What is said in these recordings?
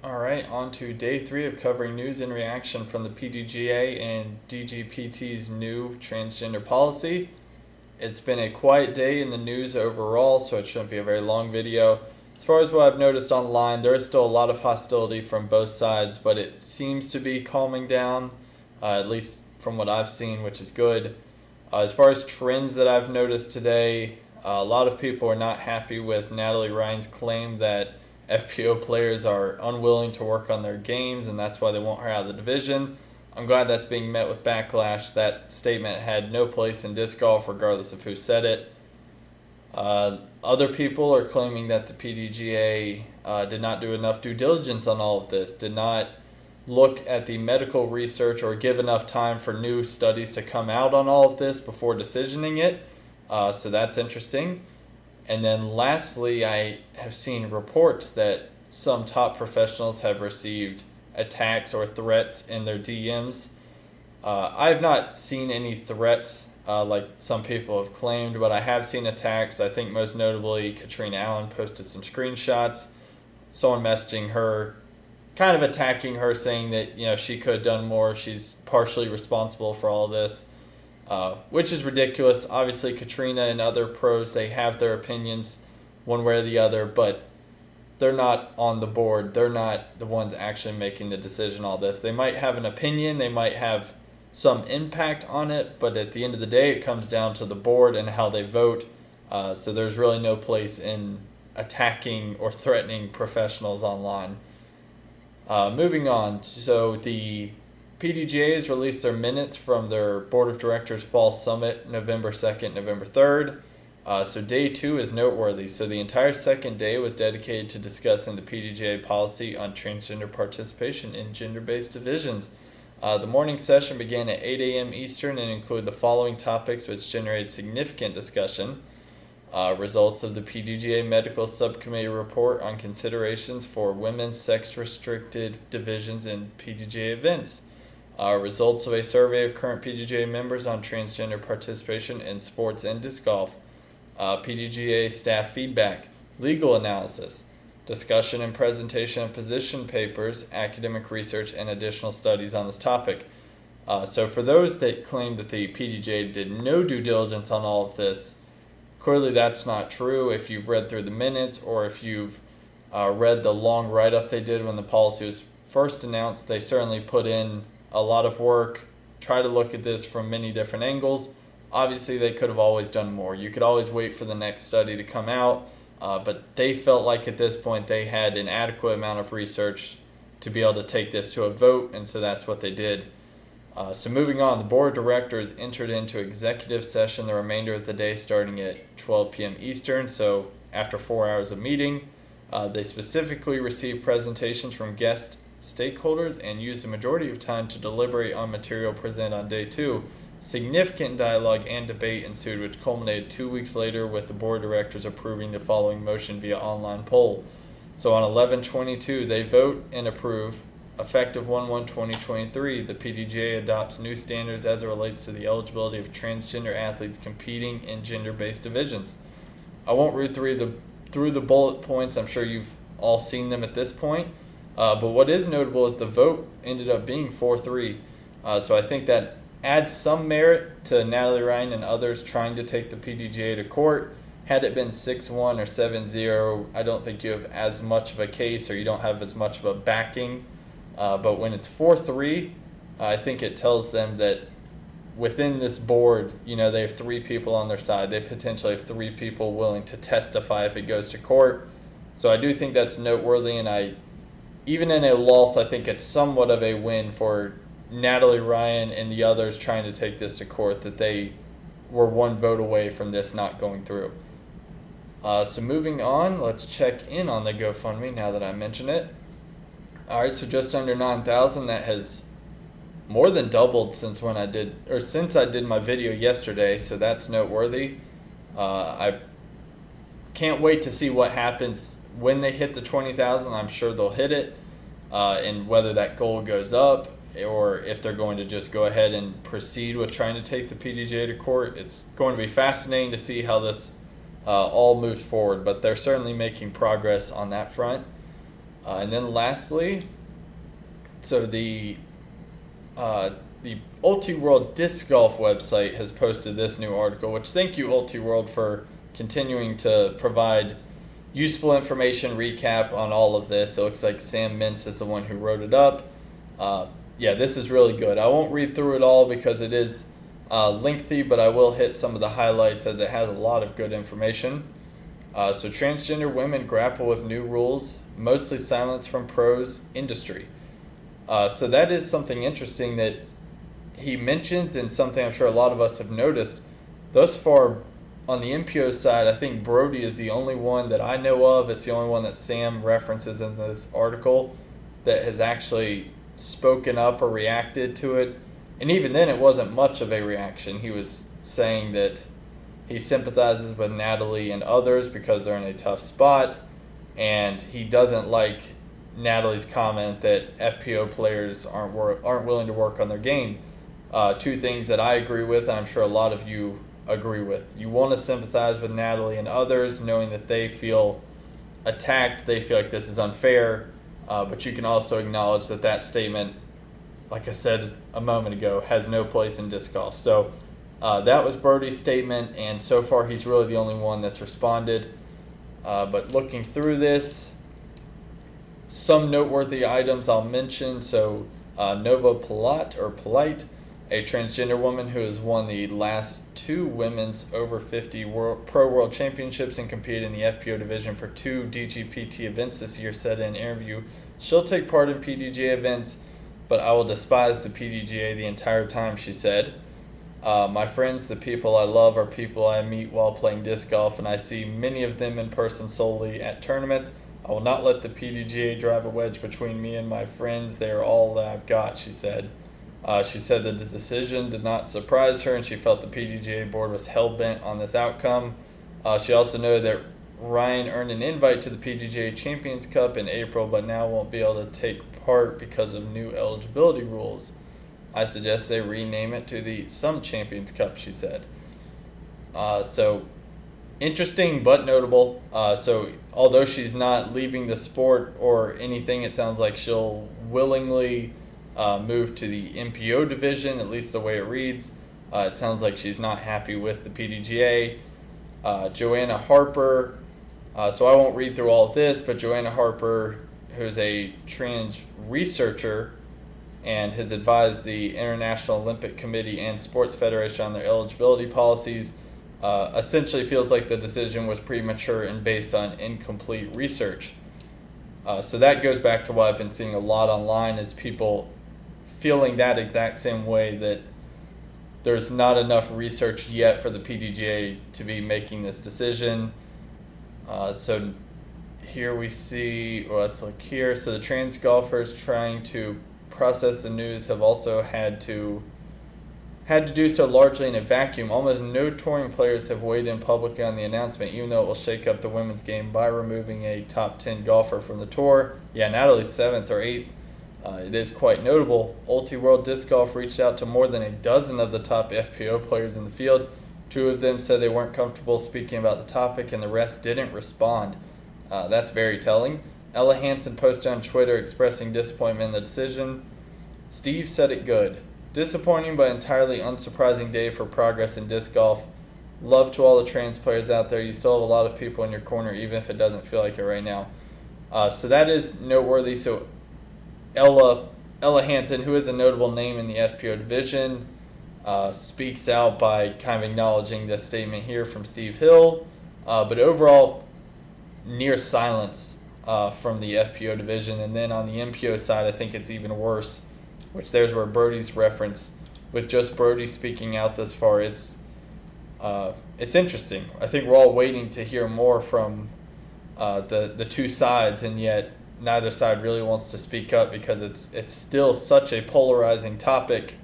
All right, on to day 3 of covering news and reaction from the PDGA and DGPT's new transgender policy. It's been a quiet day in the news overall, so it shouldn't be a very long video. As far as what I've noticed online, there is still a lot of hostility from both sides, but it seems to be calming down, at least from what I've seen, which is good. As far as trends that I've noticed today, a lot of people are not happy with Natalie Ryan's claim that FPO players are unwilling to work on their games, and that's why they want her out of the division. I'm glad that's being met with backlash. That statement had no place in disc golf, regardless of who said it. Other people are claiming that the PDGA did not do enough due diligence on all of this, did not look at the medical research or give enough time for new studies to come out on all of this before decisioning it. So that's interesting. And then lastly, I have seen reports that some top professionals have received attacks or threats in their DMs. I have not seen any threats like some people have claimed, but I have seen attacks. I think most notably Katrina Allen posted some screenshots, someone messaging her, kind of attacking her, saying that she could have done more. She's partially responsible for all of this. Which is ridiculous. Obviously, Katrina and other pros, they have their opinions one way or the other, but they're not on the board. They're not the ones actually making the decision on all this. They might have an opinion, they might have some impact on it, but at the end of the day, it comes down to the board and how they vote. So there's really no place in attacking or threatening professionals online. Moving on, so the PDGA has released their minutes from their Board of Directors Fall Summit, November 2nd, November 3rd. So day 2 is noteworthy. So the entire second day was dedicated to discussing the PDGA policy on transgender participation in gender-based divisions. The morning session began at 8 a.m. Eastern and included the following topics, which generated significant discussion. Results of the PDGA Medical Subcommittee report on considerations for women's sex-restricted divisions in PDGA events. Results of a survey of current PDGA members on transgender participation in sports and disc golf. PDGA staff feedback. Legal analysis. Discussion and presentation of position papers, academic research, and additional studies on this topic. So for those that claim that the PDGA did no due diligence on all of this, clearly that's not true. If you've read through the minutes or if you've read the long write-up they did when the policy was first announced, they certainly put in a lot of work, try to look at this from many different angles. Obviously, they could have always done more. You could always wait for the next study to come out, but they felt like at this point they had an adequate amount of research to be able to take this to a vote, and so that's what they did. So moving on, the board of directors entered into executive session the remainder of the day starting at 12 p.m. Eastern, so after 4 hours of meeting. They specifically received presentations from guest stakeholders and used the majority of time to deliberate on material presented on day 2. Significant dialogue and debate ensued, which culminated 2 weeks later with the board of directors approving the following motion via online poll. So on 11/22, they vote and approve. Effective 1/1/2023, the PDGA adopts new standards as it relates to the eligibility of transgender athletes competing in gender-based divisions. I won't read through the bullet points. I'm sure you've all seen them at this point. But what is notable is the vote ended up being 4-3. So I think that adds some merit to Natalie Ryan and others trying to take the PDGA to court. Had it been 6-1 or 7-0, I don't think you have as much of a case or you don't have as much of a backing. But when it's 4-3, I think it tells them that within this board, they have 3 people on their side. They potentially have 3 people willing to testify if it goes to court. So I do think that's noteworthy, and even in a loss, I think it's somewhat of a win for Natalie Ryan and the others trying to take this to court, that they were 1 vote away from this not going through. So moving on, let's check in on the GoFundMe now that I mention it. All right, so just under 9,000. That has more than doubled since I did my video yesterday, so that's noteworthy. I can't wait to see what happens when they hit the 20,000. I'm sure they'll hit it, and whether that goal goes up or if they're going to just go ahead and proceed with trying to take the PDGA to court. It's going to be fascinating to see how this all moves forward, but they're certainly making progress on that front. And then lastly, so the Ulti World Disc Golf website has posted this new article, which thank you Ulti World for continuing to provide useful information recap on all of this. It looks like Sam Mintz is the one who wrote it up. Yeah, this is really good. I won't read through it all because it is lengthy, but I will hit some of the highlights as it has a lot of good information. So transgender women grapple with new rules, mostly silence from pros industry. So that is something interesting that he mentions, and something I'm sure a lot of us have noticed. Thus far, on the MPO side, I think Brody is the only one that I know of. It's the only one that Sam references in this article that has actually spoken up or reacted to it. And even then, it wasn't much of a reaction. He was saying that he sympathizes with Natalie and others because they're in a tough spot, and he doesn't like Natalie's comment that FPO players aren't willing to work on their game. Two things that I agree with, and I'm sure a lot of you agree with. You want to sympathize with Natalie and others, knowing that they feel attacked, they feel like this is unfair, but you can also acknowledge that that statement, like I said a moment ago, has no place in disc golf. So that was Brody's statement, and so far he's really the only one that's responded. But looking through this, some noteworthy items I'll mention. So Nova Polite, a transgender woman who has won the last two women's over 50 Pro World Championships and competed in the FPO division for 2 DGPT events this year, said in an interview, "She'll take part in PDGA events, but I will despise the PDGA the entire time," she said. My friends, the people I love, are people I meet while playing disc golf, and I see many of them in person solely at tournaments. I will not let the PDGA drive a wedge between me and my friends. They are all that I've got," she said. She said that the decision did not surprise her, and she felt the PDGA board was hell-bent on this outcome. She also noted that Ryan earned an invite to the PDGA Champions Cup in April, but now won't be able to take part because of new eligibility rules. "I suggest they rename it to the Some Champions Cup," she said. So interesting but notable. So although she's not leaving the sport or anything, it sounds like she'll willingly move to the MPO division, at least the way it reads. It sounds like she's not happy with the PDGA. Joanna Harper, so I won't read through all of this, but Joanna Harper, who's a trans researcher and has advised the International Olympic Committee and Sports Federation on their eligibility policies, essentially feels like the decision was premature and based on incomplete research. So that goes back to what I've been seeing a lot online, is people feeling that exact same way, that there's not enough research yet for the PDGA to be making this decision. So here we see, well, let's look here. So the trans golfers trying to process the news have also had to do so largely in a vacuum. Almost no touring players have weighed in publicly on the announcement, even though it will shake up the women's game by removing a top 10 golfer from the tour. Yeah, Natalie's 7th or 8th. It is quite notable. Ulti World Disc Golf reached out to more than a dozen of the top FPO players in the field. 2 of them said they weren't comfortable speaking about the topic, and the rest didn't respond. That's very telling. Ella Hansen posted on Twitter expressing disappointment in the decision. Steve said it good. "Disappointing but entirely unsurprising day for progress in disc golf. Love to all the trans players out there. You still have a lot of people in your corner, even if it doesn't feel like it right now." So that is noteworthy. So Ella Hansen, who is a notable name in the FPO division, speaks out by kind of acknowledging this statement here from Steve Hill. But overall, near silence from the FPO division. And then on the MPO side, I think it's even worse, which there's where Brody's reference, with just Brody speaking out this far, it's interesting. I think we're all waiting to hear more from the two sides, and yet neither side really wants to speak up because it's still such a polarizing topic,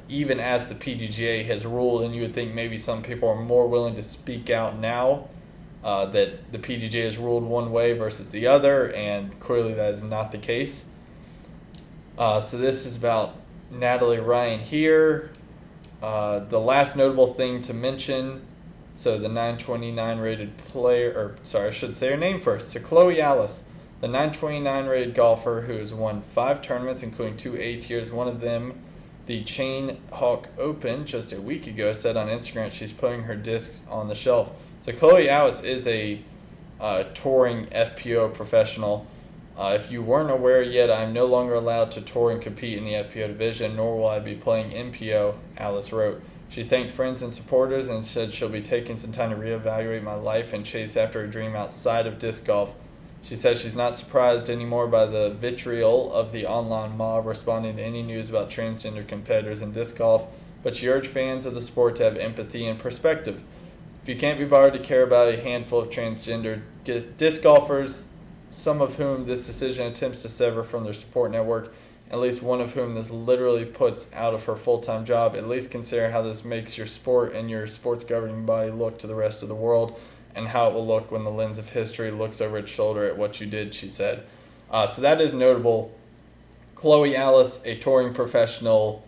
even as the PDGA has ruled, and you would think maybe some people are more willing to speak out now that the PDGA has ruled one way versus the other, and clearly that is not the case. So this is about Natalie Ryan here. The last notable thing to mention, so the 929 rated player, or sorry, I should say her name first. So Chloe Alice, The 929 rated golfer who has won 5 tournaments, including 2 A-tiers, one of them the Chain Hawk Open just a week ago, said on Instagram she's putting her discs on the shelf. So Chloe Alice is a touring FPO professional. If you weren't aware yet, I'm no longer allowed to tour and compete in the FPO division, nor will I be playing MPO, Alice wrote. She thanked friends and supporters and said she'll be taking some time to reevaluate my life and chase after a dream outside of disc golf. She says she's not surprised anymore by the vitriol of the online mob responding to any news about transgender competitors in disc golf, but she urged fans of the sport to have empathy and perspective. If you can't be bothered to care about a handful of transgender disc golfers, some of whom this decision attempts to sever from their support network, at least one of whom this literally puts out of her full-time job, at least consider how this makes your sport and your sports governing body look to the rest of the world, and how it will look when the lens of history looks over its shoulder at what you did, she said. So that is notable. Chloe Alice, a touring professional,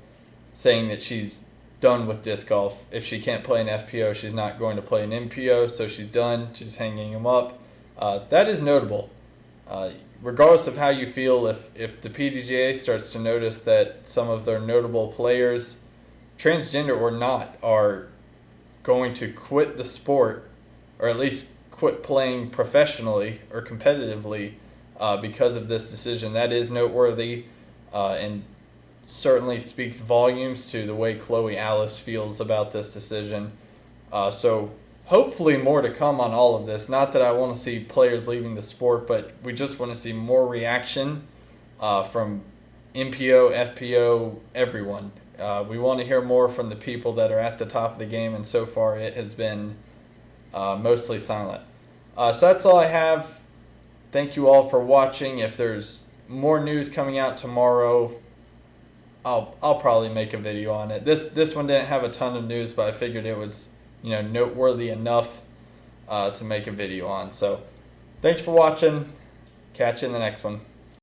saying that she's done with disc golf. If she can't play an FPO, she's not going to play an MPO, so she's done. She's hanging them up. That is notable. Regardless of how you feel, if the PDGA starts to notice that some of their notable players, transgender or not, are going to quit the sport, or at least quit playing professionally or competitively because of this decision, that is noteworthy and certainly speaks volumes to the way Chloe Alice feels about this decision. So hopefully more to come on all of this. Not that I want to see players leaving the sport, but we just want to see more reaction from MPO, FPO, everyone. We want to hear more from the people that are at the top of the game, and so far it has been mostly silent. So that's all I have. Thank you all for watching. If there's more news coming out tomorrow, I'll probably make a video on it. This one didn't have a ton of news, but I figured it was noteworthy enough to make a video on. So thanks for watching. Catch you in the next one.